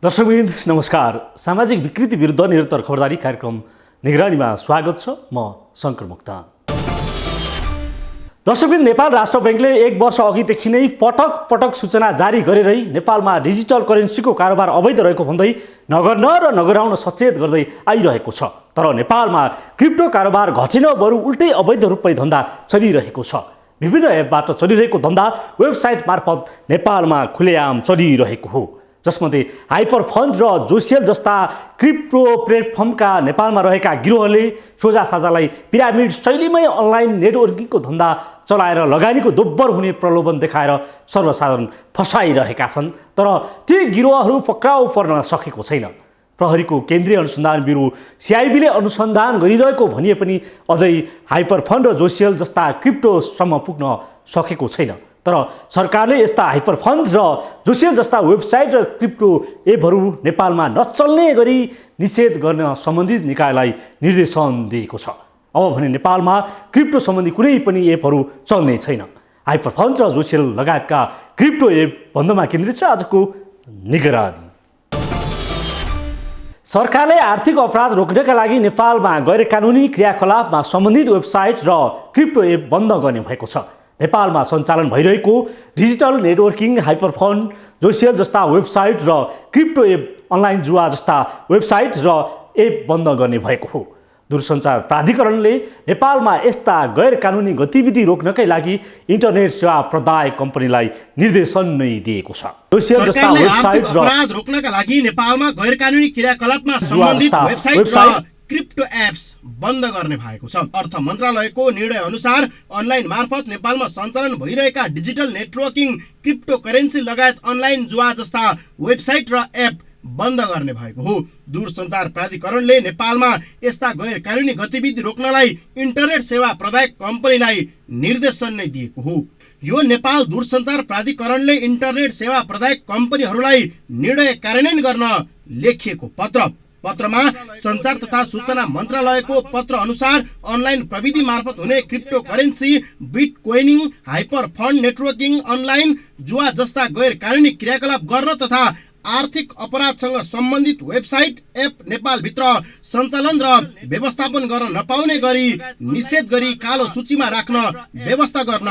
दर्शकवृन्द नमस्कार। सामाजिक विकृति विरुद्ध निरन्तर खबरदारी कार्यक्रम निगरानीमा स्वागत छ। म शङ्कर मोक्तान। दर्शकवृन्द, नेपाल राष्ट्र बैंकले 1 वर्ष अघिदेखि नै पटक पटक सूचना जारी गरेरै नेपालमा डिजिटल करेन्सीको कारोबार अवैध रहेको भन्दै नगर्न र नगराउन सचेत गर्दै आइरहेको छ। तर नेपालमा क्रिप्टो कारोबार घटेन, बरु उल्टै अवैध रूपमै धन्दा चलिरहेको छ। विभिन्न एपबाट चलिरहेको धन्दा वेबसाइट मार्फत नेपालमा खुलेआम चलिरहेको हो, जसमध्ये हाइपर फन्ड र जोसियल जस्ता क्रिप्टो प्लेटफर्मका नेपालमा रहेका गिरोहले सोझा साझालाई पिरामिड शैलीमै अनलाइन नेटवर्किङको धन्दा चलाएर लगानीको दोब्बर हुने प्रलोभन देखाएर सर्वसाधारण फसाइरहेका छन्। तर ती गिरोहहरू पक्राउ पर्न सकेको छैन। प्रहरीको केन्द्रीय अनुसन्धान ब्युरो CIB ले अनुसन्धान गरिरहेको भनिए पनि अझै हाइपर फन्ड र जोसियल जस्ता क्रिप्टोसम्म पुग्न सकेको छैन। तर सरकारले यस्ता हाइपर फन्ड र जोसियल जस्ता वेबसाइट र क्रिप्टो एपहरू नेपालमा नचल्ने गरी निषेध गर्न सम्बन्धित निकायलाई निर्देशन दिएको छ। अब भने नेपालमा क्रिप्टो सम्बन्धी कुनै पनि एपहरू चल्ने छैन। हाइपर फन्ड र जोसियल लगायतका क्रिप्टो एप बन्दमा केन्द्रित छ आजको निगरानी। सरकारले आर्थिक अपराध रोक्नका लागि नेपालमा गैर कानुनी क्रियाकलापमा सम्बन्धित वेबसाइट र क्रिप्टो एप बन्द गर्ने भएको छ। नेपालमा सञ्चालन भइरहेको डिजिटल नेटवर्किङ, हाइपर फन्ड, जोसियल जस्ता वेबसाइट र क्रिप्टो एप, अनलाइन जुवा जस्ता वेबसाइट र एप बन्द गर्ने भएको हो। दूरसञ्चार प्राधिकरणले नेपालमा यस्ता गैर कानुनी गतिविधि रोक्नकै लागि इन्टरनेट सेवा प्रदायक कम्पनीलाई निर्देशन नै दिएको छ। जोसियल जस्ता वेबसाइट र अपराध रोक्नका लागि नेपालमा गैर कानुनी क्रियाकलापमा सम्बन्धित वेबसाइट र क्रिप्टो एप्स बन्द गर्ने भएको छ। अर्थ मन्त्रालयको निर्णय अनुसार अनलाइन मार्फत नेपालमा सञ्चालन भइरहेका डिजिटल नेटवर्किङ, क्रिप्टो करेन्सी लगायत अनलाइन जुवा जस्ता वेबसाइट र एप बन्द गर्ने भएको हो। दूरसञ्चार प्राधिकरणले नेपालमा यस्ता गैर कानुनी गतिविधि रोक्नलाई इन्टरनेट सेवा प्रदायक कम्पनीलाई निर्देशन नै दिएको हो। यो नेपाल दूरसञ्चार प्राधिकरणले इन्टरनेट सेवा प्रदायक कम्पनीहरूलाई निर्णय कार्यान्वयन गर्न लेखिएको पत्रमा सञ्चार तथा सूचना मन्त्रालयको पत्र अनुसार अनलाइन प्रविधि मार्फत हुने crypto currency, bitcoining, hyper fund networking, online जुवा जस्ता गैर कानुनी क्रियाकलाप गर्न तथा आर्थिक अपराधसँग सम्बन्धित वेबसाइट, एप नेपालभित्र सञ्चालन र व्यवस्थापन गर्न नपाउने गरी निषेध गरी कालो सूचीमा राख्न व्यवस्था गर्न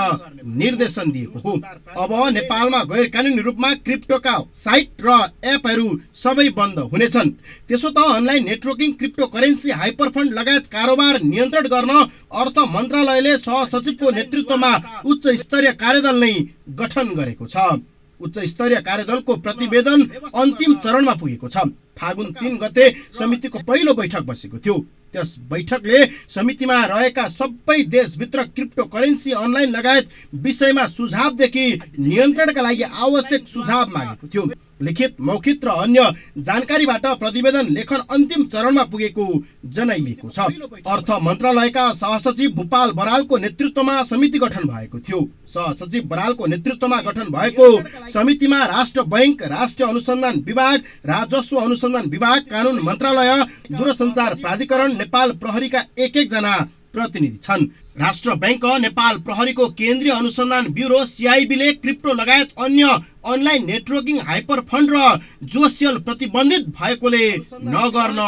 निर्देशन दिएको हो। अब नेपालमा गैर कानुनी रूपमा क्रिप्टोका साइट र एपहरू सबै बन्द हुनेछन्। त्यसो त online networking, crypto currency, hyper fund लगायत कारोबार नियन्त्रण गर्न अर्थ मन्त्रालयले सहसचिवको नेतृत्वमा उच्च स्तरीय कार्यदल नै गठन गरेको छ। उच्च स्तरीय कार्यदलको प्रतिवेदन अन्तिम चरणमा पुगेको छ। फागुन 3 गते समितिको पहिलो बैठक बसेको थियो। त्यस बैठकले समितिमा रहेका सबै देशभित्र क्रिप्टो करेन्सी, अनलाइन लगायत विषयमा सुझावदेखि नियन्त्रणका लागि आवश्यक सुझाव मागेको थियो। लिखित, मौखिक र अन्य जानकारीबाट प्रतिवेदन लेखन अन्तिम चरणमा पुगेको जनाइएको छ। अर्थ मन्त्रालयका सहसचिव भूपाल बरालको नेतृत्वमा समिति गठन भएको थियो। सहसचिव बरालको नेतृत्वमा गठन भएको समितिमा राष्ट्र बैंक, राष्ट्रिय अनुसन्धान विभाग, राजस्व अनुसन्धान विभाग, कानुन मन्त्रालय, दूरसञ्चार प्राधिकरण, नेपाल प्रहरीका एक जना प्रतिनिधि छन्। राष्ट्र बैंक, नेपाल प्रहरीको केन्द्रीय अनुसन्धान ब्युरो CIB ले क्रिप्टो लगायत अन्य अनलाइन नेटवर्किङ, हाइपर फन्ड र जोसियल प्रतिबन्धित भएकोले नगर्न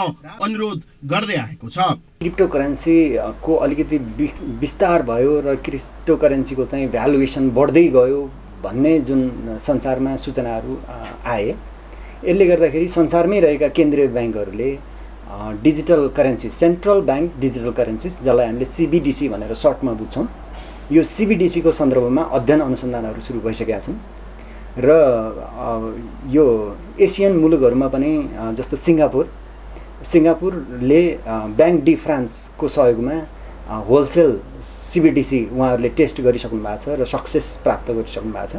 अनुरोध गर्दै आएको छ। क्रिप्टो करेन्सीको अलिकति विस्तार भयो र क्रिप्टो करेन्सीको चाहिँ भ्यालुएसन बढ्दै गयो भन्ने जुन संसारमा सूचनाहरू आए, यसले गर्दाखेरि संसारमै रहेका केन्द्रीय ब्याङ्कहरूले digital currency, central bank digital currencies, जसलाई हामीले CBDC भनेर सर्टमा बुझ्छौँ, यो CBDC को सन्दर्भमा अध्ययन अनुसन्धानहरू सुरु भइसकेका छन्। र यो एसियन मुलुकहरूमा पनि जस्तो सिङ्गापुरले ब्याङ्क डी फ्रान्सको सहयोगमा होलसेल CBDC उहाँहरूले टेस्ट गरिसक्नु भएको छ र सक्सेस प्राप्त गरिसक्नु भएको छ।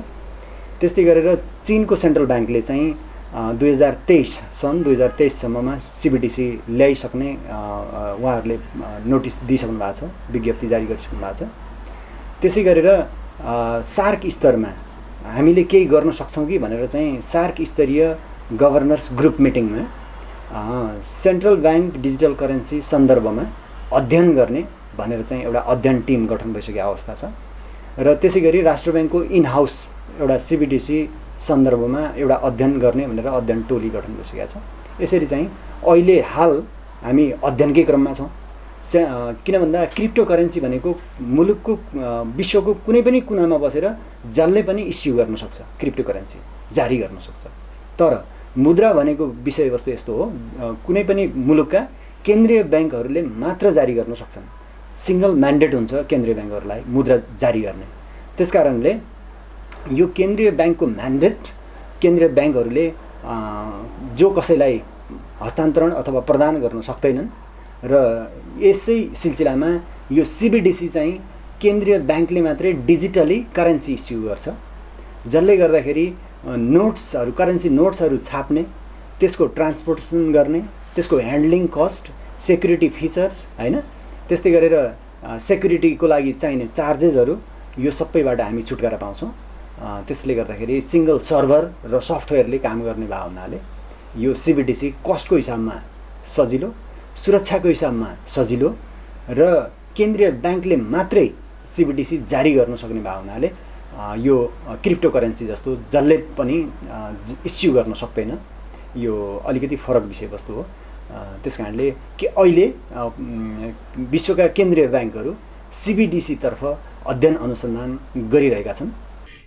त्यस्तै गरेर चीनको सेन्ट्रल ब्याङ्कले चाहिँ 2023 सम्ममा CBDC ल्याइसक्ने उहाँहरूले नोटिस दिइसक्नु भएको छ, विज्ञप्ति जारी गरिसक्नु भएको छ। त्यसै गरेर सार्क स्तरमा हामीले केही गर्न सक्छौँ कि भनेर चाहिँ सार्क स्तरीय गभर्नर्स ग्रुप मिटिङमा सेन्ट्रल ब्याङ्क डिजिटल करेन्सी सन्दर्भमा अध्ययन गर्ने भनेर चाहिँ एउटा अध्ययन टिम गठन भइसकेको अवस्था छ। र त्यसै गरी राष्ट्र ब्याङ्कको इन हाउस एउटा CBDC सन्दर्भमा एउटा अध्ययन गर्ने भनेर अध्ययन टोली गठन गरिसकेका छ। यसरी चाहिँ अहिले हाल हामी अध्ययनकै क्रममा छौँ। किन भन्दा क्रिप्टो करेन्सी भनेको मुलुकको विश्वको कुनै पनि कुनामा बसेर जसले पनि इस्यु गर्न सक्छ, क्रिप्टो करेन्सी जारी गर्न सक्छ। तर मुद्रा भनेको विषयवस्तु यस्तो हो, कुनै पनि मुलुकका केन्द्रीय ब्याङ्कहरूले मात्र जारी गर्न सक्छन्। सिङ्गल म्यान्डेट हुन्छ केन्द्रीय ब्याङ्कहरूलाई मुद्रा जारी गर्ने। त्यसकारणले यो केन्द्रीय ब्याङ्कको म्यान्डेट केन्द्रीय ब्याङ्कहरूले जो कसैलाई हस्तान्तरण अथवा प्रदान गर्न सक्दैनन् र यसै सिलसिलामा यो CBDC चाहिँ केन्द्रीय ब्याङ्कले मात्रै डिजिटली करेन्सी इस्यु गर्छ, जसले गर्दाखेरि नोट्सहरू करेन्सी नोट्सहरू छाप्ने, त्यसको ट्रान्सपोर्टेसन गर्ने, त्यसको ह्यान्डलिङ कस्ट, सेक्युरिटी फिचर्स हैन, त्यस्तै गरेर सेक्युरिटीको लागि चाहिने चार्जेसहरू यो सबैबाट हामी छुटकारा पाउँछौँ। त्यसले गर्दाखेरि सिङ्गल सर्भर र सफ्टवेयरले काम गर्ने भए हुनाले यो CBDC कस्टको हिसाबमा सजिलो, सुरक्षाको हिसाबमा सजिलो र केन्द्रीय ब्याङ्कले मात्रै CBDC जारी गर्न सक्ने भए हुनाले यो क्रिप्टो करेन्सी जस्तो जसले पनि इस्यु गर्न सक्दैन, यो अलिकति फरक विषयवस्तु हो। त्यस कारणले कि अहिले विश्वका केन्द्रीय ब्याङ्कहरू CBDC तर्फ अध्ययन अनुसन्धान गरिरहेका छन्।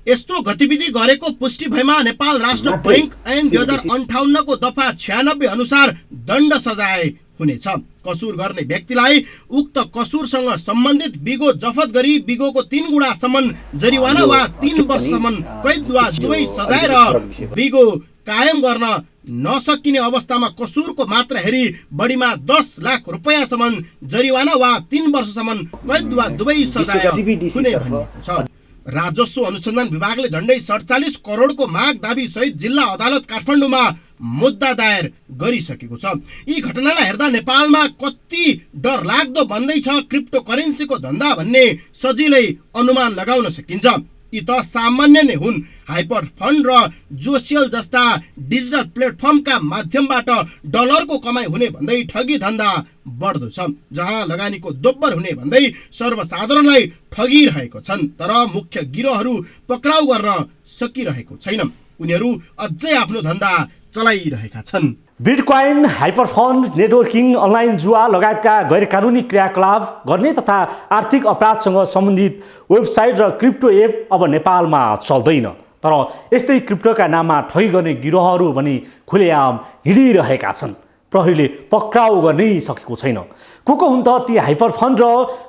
यस्तो गतिविधि गरेको पुष्टि भएमा नेपाल राष्ट्र बैंक ऐन 2058 को दफा 96 अनुसार दण्ड सजाय हुनेछ। कसुर गर्ने व्यक्तिलाई उक्त कसुरसँग सम्बन्धित बिगो जफत गरी बिगोको 3 गुणासम्म जरिवाना वा 3 वर्षसम्म कैद वा दुवै सजाय र बिगो कायम गर्न नसकिने अवस्थामा कसुरको मात्रा हेरी बढीमा 10 लाख रुपैयाँसम्म जरिवाना वा 3 वर्षसम्म कैद वा दुवै सजाय हुने भनिएको छ। राजस्व अनुसन्धान विभागले झण्डै 47 करोडको माग दाबी सहित जिल्ला अदालत काठमाडौँमा मुद्दा दायर गरिसकेको छ। यी घटनालाई हेर्दा नेपालमा कति डरलाग्दो बन्दैछ क्रिप्टो करेन्सीको धन्दा भन्ने सजिलै अनुमान लगाउन सकिन्छ। यी त सामान्य नै हुन्। हाइपर फन्ड र जोसियल जस्ता डिजिटल प्लेटफर्मका माध्यमबाट डलरको कमाइ हुने भन्दै ठगी धन्दा बढ्दो छ, जहाँ लगानीको दोब्बर हुने भन्दै सर्वसाधारणलाई ठगिरहेको छन्। तर मुख्य गिरोहहरू पक्राउ गर्न सकिरहेको छैन, उनीहरू अझै आफ्नो धन्दा चलाइरहेका छन्। बिटकोइन, हाइपरफन्ड, नेटवर्किङ, अनलाइन जुवा लगायतका गैर कानुनी क्रियाकलाप गर्ने तथा आर्थिक अपराधसँग सम्बन्धित वेबसाइट र क्रिप्टो एप अब नेपालमा चल्दैन। तर यस्तै क्रिप्टोका नाममा ठगी गर्ने गिरोहहरू पनि खुलेआम हिँडिरहेका छन्। प्रहरीले पक्राउ गर्नै सकेको छैन। को हुन् त ती हाइपरफन्ड र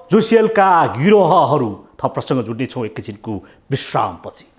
जोसियलका गिरोहहरू? थप प्रसङ्ग जुट्नेछौँ एकैछिनको विश्रामपछि।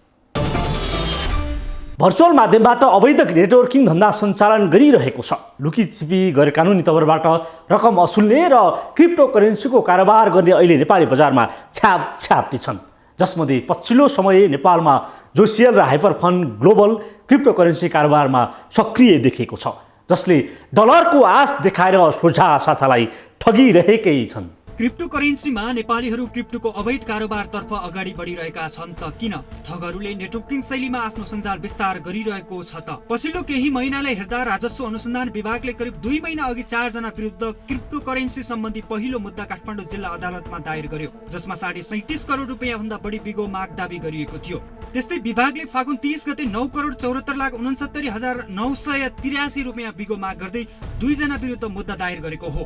भर्चुअल माध्यमबाट अवैध नेटवर्किङ धन्दा सञ्चालन गरिरहेको छ। लुकीछिपी गैर कानुनी तवरबाट रकम असुल्ने र क्रिप्टो करेन्सीको कारोबार गर्ने अहिले नेपाली बजारमा छाप्ती छन्, जसमध्ये पछिल्लो समय नेपालमा जोसियल र हाइपरफन्ड ग्लोबल क्रिप्टो करेन्सी कारोबारमा सक्रिय देखिएको छ, जसले डलरको आश देखाएर सोझा साथालाई ठगिरहेकै छन्। क्रिप्टो करेन्सीमा नेपालीहरू क्रिप्टोको अवैध कारोबारतर्फ अगाडि बढिरहेका छन् त किन? ठगहरूले नेटवर्किङ शैलीमा आफ्नो सञ्जाल विस्तार गरिरहेको छ त। पछिल्लो केही महिनालाई हेर्दा राजस्व अनुसन्धान विभागले करिब 2 महिना अघि 4 जना विरुद्ध क्रिप्टो करेन्सी सम्बन्धी पहिलो मुद्दा काठमाडौँ जिल्ला अदालतमा दायर गर्यो, जसमा 37.5 करोड रुपियाँ भन्दा बढी बिगो माग दाबी गरिएको थियो। त्यस्तै विभागले फागुन 30 गते 9 करोड 74 लाख 69,983 रुपियाँ बिगो माग गर्दै 2 जना विरुद्ध मुद्दा दायर गरेको हो।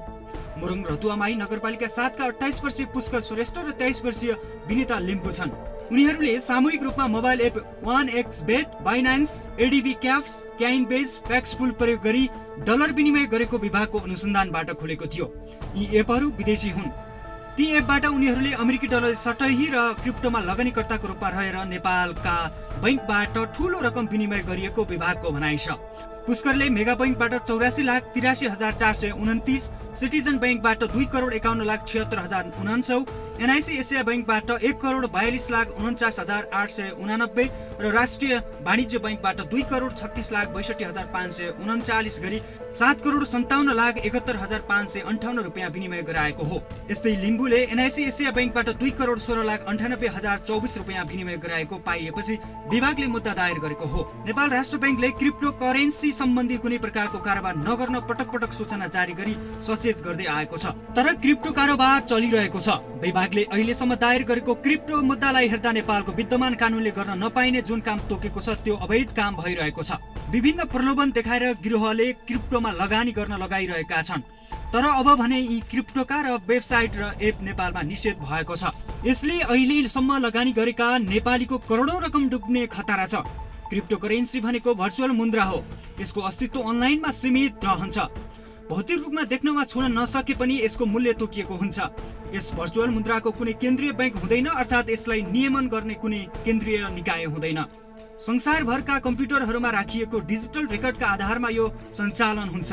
मुरुङ रतुवामाई नगरपालिका 7 का 28 वर्षीय पुष्कर श्रेष्ठ र 23 वर्षीय विनिता लिम्बू छन्। उनीहरूले सामूहिक रूपमा mobile app 1xbet, Binance, ADB caps, Coinbase, Paxful प्रयोग गरी डलर विनिमय गरेको विभागको अनुसन्धानबाट खुलेको थियो। यी एपहरू विदेशी हुन्। ती एपबाट उनीहरूले अमेरिकी डलर सटही र क्रिप्टोमा लगानीकर्ताको रूपमा रहेर नेपालका बैंकबाट ठूलो रकम विनिमय गरिएको विभागको भनाइ छ। पुष्करले मेगा बैंकबाट 84,83,429, सिटिजन बैंकबाट 2 करोड 51,76,999, एनआईसी एसिया बैंकबाट 1 करोड 42,49,889 र राष्ट्रिय वाणिज्य बैंकबाट 2 करोड 36,62,539 गरी 7 करोड 57,71,558 रुपियाँ विनिमय गराएको हो। यस्तै लिम्बूले एनआईसी एसिया बैंकबाट 2 करोड 16,98,024 रुपियाँ विनिमय गराएको पाइएपछि विभागले मुद्दा दायर गरेको हो। नेपाल राष्ट्र बैंकले क्रिप्टो करेन्सी सम्बन्धी कुनै प्रकारको कारोबार नगर्न पटक पटक सूचना जारी गरी सचेत गर्दै आएको छ। तर क्रिप्टो कारोबार चलिरहेको छ। विभागले विभागले अहिलेसम्म दायर गरेको क्रिप्टो मुद्दालाई हेर्दा नेपालको विद्यमान कानुनले गर्न नपाइने जुन काम तोकेको छ त्यो अवैध काम भइरहेको छ। विभिन्न प्रलोभन देखाएर गिरोहले क्रिप्टोमा लगानी गर्न लगाइरहेका छन्। तर अब भने यी क्रिप्टोका र वेबसाइट र एप नेपालमा निषेध भएको छ। यसले अहिलेसम्म लगानी गरेका नेपालीको करोडौं रकम डुब्ने खतरा छ। क्रिप्टो करेन्सी भनेको भर्चुअल मुद्रा हो। यसको अस्तित्व अनलाइनमा सीमित रहन्छ। भौतिक रूपमा देख्न वा छुन नसके पनि यसको मूल्य तोकिएको हुन्छ। यस भर्चुअल मुद्राको कुनै केन्द्रीय बैंक हुँदैन, अर्थात् यसलाई नियमन गर्ने कुनै केन्द्रीय निकाय हुँदैन। संसारभरका कम्प्युटरहरूमा राखिएको डिजिटल रेकर्डका आधारमा यो सञ्चालन हुन्छ।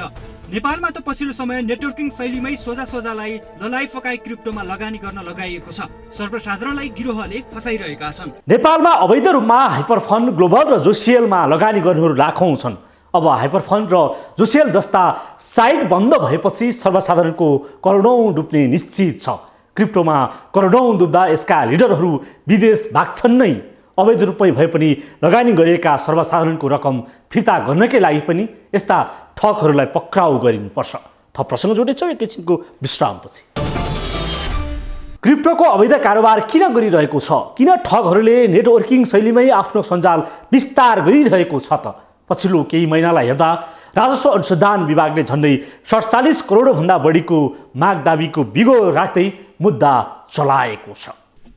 नेपालमा त पछिल्लो समय नेटवर्किङ शैलीमै सोझालाई ललाई फकाई क्रिप्टोमा लगानी गर्न लगाइएको छ। सर्वसाधारणलाई गिरोहले फसाइरहेका छन्। नेपालमा अवैध रूपमा हाइपरफन्ड, ग्लोबल र जोसियलमा लगानी गर्नेहरू लाखौँ छन्। अब हाइपरफन्ड र जोसियल जस्ता साइट बन्द भएपछि सर्वसाधारणको करोडौं डुब्ने निश्चित छ। क्रिप्टोमा करोडौं डुब्दा यसका लिडरहरू विदेश भाग्छन् नै। अवैध रूपमै भए पनि लगानी गरिएका सर्वसाधारणको रकम फिर्ता गर्नकै लागि पनि यस्ता ठगहरूलाई पक्राउ गरिनुपर्छ। थप प्रसङ्ग जोड्नेछौँ एकैछिनको विश्रामपछि। क्रिप्टोको अवैध कारोबार किन गरिरहेको छ? किन ठगहरूले नेटवर्किङ शैलीमै आफ्नो सञ्जाल विस्तार गरिरहेको छ त? पछिल्लो केही महिनालाई हेर्दा राजस्व अनुसन्धान विभागले झन्डै 47 करोडभन्दा बढीको माग दाबीको बिगो राख्दै मुद्दा चलाएको छ।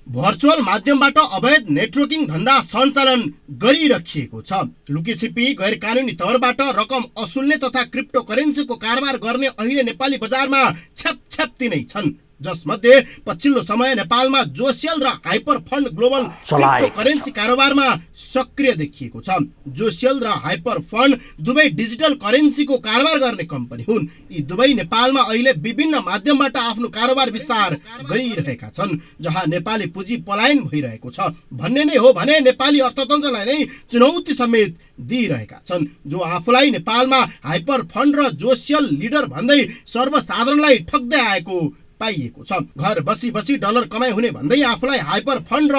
भर्चुअल माध्यमबाट अवैध नेटवर्किङ धन्दा सञ्चालन गरिराखिएको छ। लुकीछिपी, गैर कानुनी तवरबाट रकम असुल्ने तथा क्रिप्टो करेन्सीको कारोबार गर्ने अहिले नेपाली बजारमा छ्यापछ्याप्ती नै छन्। जसमध्ये पछिल्लो समय नेपालमा जोसियल र hyper fund global crypto currency कारोबारमा सक्रिय देखिएको छ। जोसियल र हाइपर फन्ड दुवै डिजिटल करेन्सीको कारोबार गर्ने कम्पनी हुन्। यी दुवै नेपालमा अहिले विभिन्न माध्यमबाट आफ्नो कारोबार विस्तार गरिरहेका छन्, जहाँ नेपाली पुँजी पलायन भइरहेको छ भन्ने नै हो भने नेपाली अर्थतन्त्रलाई नै चुनौती समेत दिइरहेका छन्। जो आफूलाई नेपालमा हाइपर फन्ड र जोसियल लिडर भन्दै सर्वसाधारणलाई ठग्दै आएको पाइएको छ। घर बसी बसी डलर कमाइ हुने भन्दै आफूलाई हाइपर फन्ड र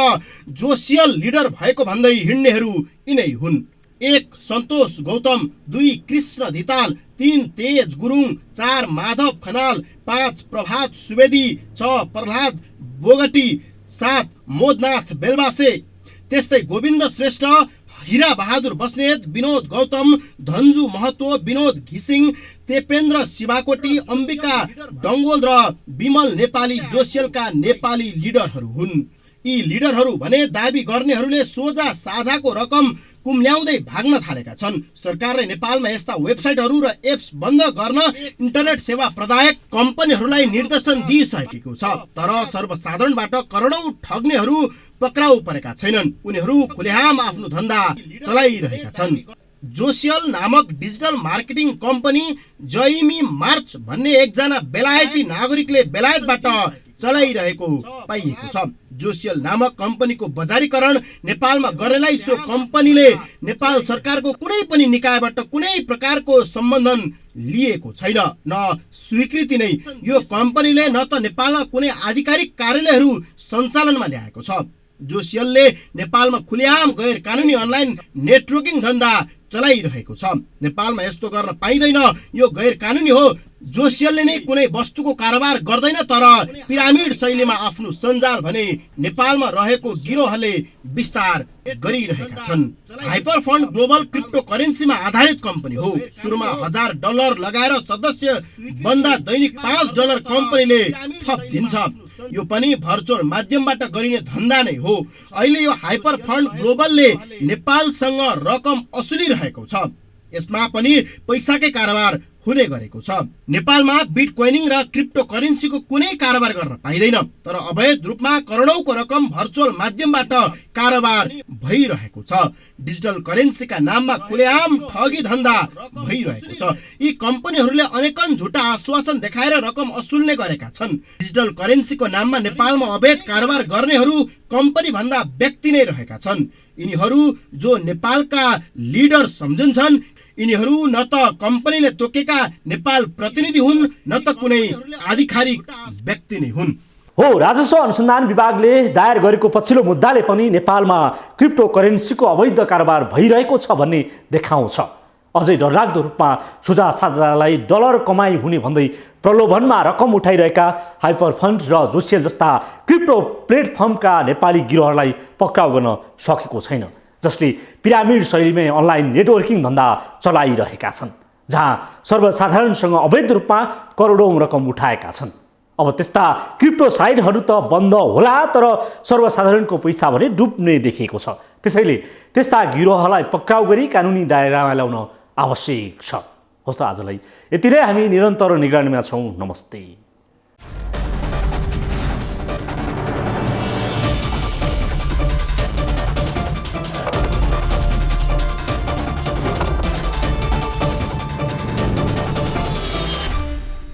जोसियल लिडर भएको भन्दै हिँड्नेहरू यिनै हुन्। 1 सन्तोष गौतम, 2 कृष्ण धिताल, 3 तेज गुरुङ, 4 माधव खनाल, 5 प्रभात सुवेदी, 6 प्रहलाद बोगटी, 7 मोदनाथ बेलबासे, त्यस्तै गोविन्द श्रेष्ठ, हीरा बहादुर बस्नेत, विनोद गौतम, धन्जु महतो, विनोद घिसिङ, तेपेन्द्र शिवाकोटी, अम्बिका डङ्गोल र विमल नेपाली जोसियलका नेपाली लिडरहरू हुन्। यी लिडरहरू भने दाबी गर्नेहरूले सोझा साझाको रकम कुम्ल्याउँदै भाग्न थालेका छन्। सरकारले नेपालमा यस्ता वेबसाइटहरू र एप्स बन्द गर्न इन्टरनेट सेवा प्रदायक कम्पनीहरूलाई निर्देशन दिइसकेको छ। तर सर्वसाधारणबाट करोडौं ठग्नेहरू पक्राउ परेका छैनन्। उनीहरू खुलेआम आफ्नो धन्दा चलाइरहेका छन्। जोसियल नामक डिजिटल मार्केटिङ कम्पनी जइमी मार्च भन्ने एकजना बेलायती नागरिकले बेलायतबाट चलाइरहेको पाइएको छ। जोसियल नामक कम्पनीको बजारीकरण नेपालमा गर्नेलाई सो कम्पनीले नेपाल सरकारको कुनै पनि निकायबाट कुनै प्रकारको सम्बन्धन लिएको छैन, न स्वीकृति नै। यो कम्पनीले न त नेपालमा कुनै आधिकारिक कार्यालयहरू सञ्चालनमा ल्याएको छ। जोसियलले नेपालमा खुलेआम गैर कानुनी अनलाइन नेटवर्किङ धन्दा चलाइरहेको छ। नेपालमा यस्तो गर्न पाइँदैन, यो गैर कानुनी हो। जोसियलले नै कुनै वस्तुको कारोबार गर्दैन, तर पिरामिड शैलीमा आफ्नो सञ्जाल भने नेपालमा रहेको गिरोहले विस्तार गरिरहेका छन्। हाइपर फन्ड ग्लोबल क्रिप्टो करेन्सीमा आधारित कम्पनी हो। सुरुमा $1000 लगाएर सदस्य बन्दा दैनिक $5 कम्पनीले थप दिन्छ। यो पनि भर्चुअल माध्यमबाट गरिने धन्दा नै हो। अहिले यो हाइपर फन्ड ग्लोबलले नेपालसँग रकम असुलिरहेको छ। यसमा पनि पैसाकै कारोबार हुने गरेको छ। नेपालमा बिटकोइनिङ र क्रिप्टो करेन्सीको कुनै कारोबार गर्न पाइँदैन, तर अवैध रूपमा करोडौंको रकम भर्चुअल माध्यमबाट कारोबार भइरहेको छ। डिजिटल करेन्सीका नाममा खुलेआम ठगी धन्दा भइरहेको छ। यी कम्पनीहरूले अनेकन झुटा आश्वासन देखाएर रकम असुल्ने गरेका छन्। डिजिटल करेन्सीको नाममा नेपालमा अवैध कारोबार गर्नेहरू कम्पनी भन्दा व्यक्ति नै रहेका छन्। यिनीहरू जो नेपालका लिडर सम्झिन्छन्, यिनीहरू न त कम्पनीले तोकेका नेपाल प्रतिनिधि हुन्, न त कुनै आधिकारिक व्यक्ति नै हुन्। हो, राजस्व अनुसन्धान विभागले दायर गरेको पछिल्लो मुद्दाले पनि नेपालमा क्रिप्टो करेन्सीको अवैध कारोबार भइरहेको छ भन्ने देखाउँछ। अझै डरलाग्दो रूपमा सुझा साझालाई डलर कमाई हुने भन्दै प्रलोभनमा रकम उठाइरहेका हाइपर फन्ड र जोसियल जस्ता क्रिप्टो प्लेटफर्मका नेपाली गिरोहहरूलाई पक्राउ गर्न सकेको छैन, जसले पिरामिड शैलीमै अनलाइन नेटवर्किङ धन्दा चलाइरहेका छन्, जहाँ सर्वसाधारणसँग अवैध रूपमा करोडौँ रकम उठाएका छन्। अब त्यस्ता क्रिप्टो साइटहरू त बन्द होला, तर सर्वसाधारणको पैसा भने डुब्ने देखिएको छ। त्यसैले त्यस्ता गिरोहलाई पक्राउ गरी कानुनी दायरामा ल्याउन आवश्यक छ। हस् त आजलाई यति नै। हामी निरन्तर निगरानीमा छौँ। नमस्ते।